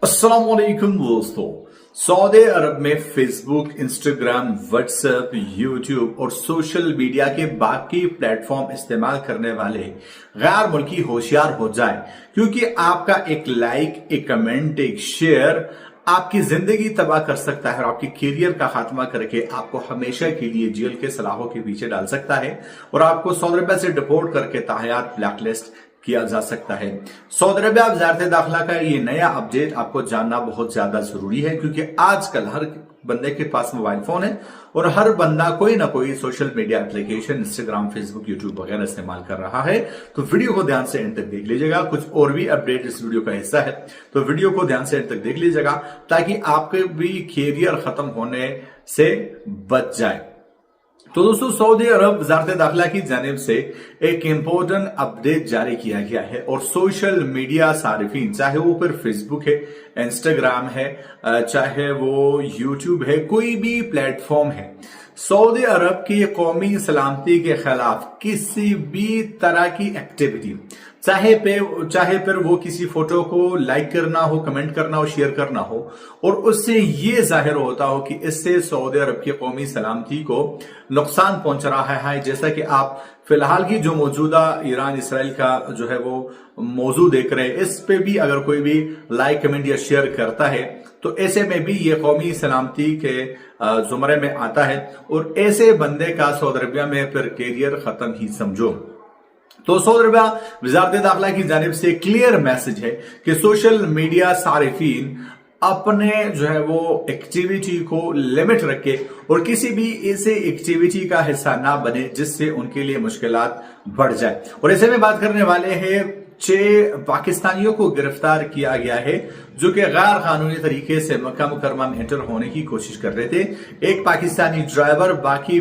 अस्सलाम वालेकुम दोस्तों। सऊदी अरब में फेसबुक, इंस्टाग्राम, व्हाट्सएप, यूट्यूब और सोशल मीडिया के बाकी प्लेटफॉर्म इस्तेमाल करने वाले गैर मुल्की होशियार हो जाए, क्योंकि आपका एक लाइक, एक कमेंट, एक शेयर आपकी जिंदगी तबाह कर सकता है और आपके करियर का खात्मा करके आपको हमेशा के लिए जेल के सलाखों के पीछे डाल सकता है और आपको सऊदी अरब से डिपोर्ट करके ताहयात ब्लैकलिस्ट किया जा सकता है। सऊदी अरब वजारत दाखिला का ये नया अपडेट आपको जानना बहुत ज्यादा जरूरी है, क्योंकि आजकल हर बंदे के पास मोबाइल फोन है और हर बंदा कोई ना कोई social media application, Instagram, Facebook, YouTube वगैरह इस्तेमाल कर रहा है। तो वीडियो को ध्यान से एंड तक देख लीजिएगा। कुछ और भी अपडेट इस वीडियो का हिस्सा है, तो वीडियो को ध्यान से एंड तक देख लीजिएगा ताकि आपके भी कैरियर खत्म होने से बच जाए। तो दोस्तों, सऊदी अरब वजारत दाखिला की जानिब से एक इंपॉर्टेंट अपडेट जारी किया गया है और सोशल मीडिया सारिफीन, चाहे वो फिर फेसबुक है, इंस्टाग्राम है, चाहे वो यूट्यूब है, कोई भी प्लेटफॉर्म है, सऊदी अरब की कौमी सलामती के खिलाफ किसी भी तरह की एक्टिविटी, चाहे फिर वो किसी फोटो को लाइक करना हो, कमेंट करना हो, शेयर करना हो और उससे ये जाहिर होता हो कि इससे सऊदी अरब की कौमी सलामती को नुकसान पहुंच रहा है, जैसा कि आप फिलहाल की जो मौजूदा ईरान इसराइल का जो है वो मौजू देख रहे हैं, इस पे भी अगर कोई भी लाइक, कमेंट या शेयर करता है तो ऐसे में भी ये कौमी सलामती के जुमरे में आता है और ऐसे बंदे का सऊदी अरबिया में फिर कैरियर खत्म ही समझो। तो सऊदी अरबिया वजारत दाखिला की जानिब से क्लियर मैसेज है कि सोशल मीडिया सारिफीन अपने जो है वो एक्टिविटी को लिमिट रखे और किसी भी ऐसे एक्टिविटी का हिस्सा ना बने जिससे उनके लिए मुश्किलात बढ़ जाए। और ऐसे में बात करने वाले हैं 6 पाकिस्तानियों को गिरफ्तार किया गया है जो कि गैर कानूनी तरीके से मक्का मुकरमा में एंटर होने की कोशिश कर रहे थे। एक पाकिस्तानी ड्राइवर बाकी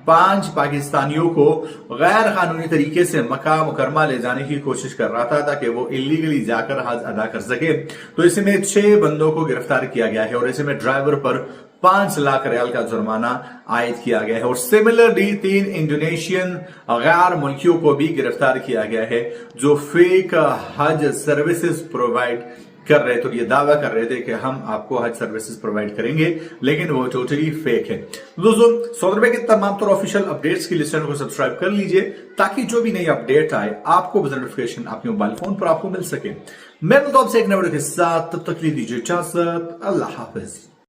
5 पाकिस्तानियों को गैर कानूनी तरीके से मक्का मुकरमा ले जाने की कोशिश कर रहा था ताकि वो इलीगली जाकर हज अदा कर सके। तो इसमें 6 बंदों को गिरफ्तार किया गया है और इसमें ड्राइवर पर 5 लाख रियाल का जुर्माना आयद किया गया है और सिमिलरली 3 इंडोनेशियन गैर मुल्कियों को भी गिरफ्तार किया गया है जो फेक हज सर्विसेज प्रोवाइड कर रहे थे। तो ये दावा कर रहे थे कि हम आपको हज सर्विसेज प्रोवाइड करेंगे, लेकिन वो टोटली फेक है। दोस्तों, सऊदी अरब के तमाम तरह ऑफिशियल अपडेट्स के लिए चैनल को सब्सक्राइब कर लीजिए ताकि जो भी नई अपडेट आए आपको नोटिफिकेशन आपके मोबाइल फोन पर आपको मिल सके। मैं आपसे एक नए वीडियो के साथ, तब तक लीजिए इजाजत। अल्लाह हाफिज।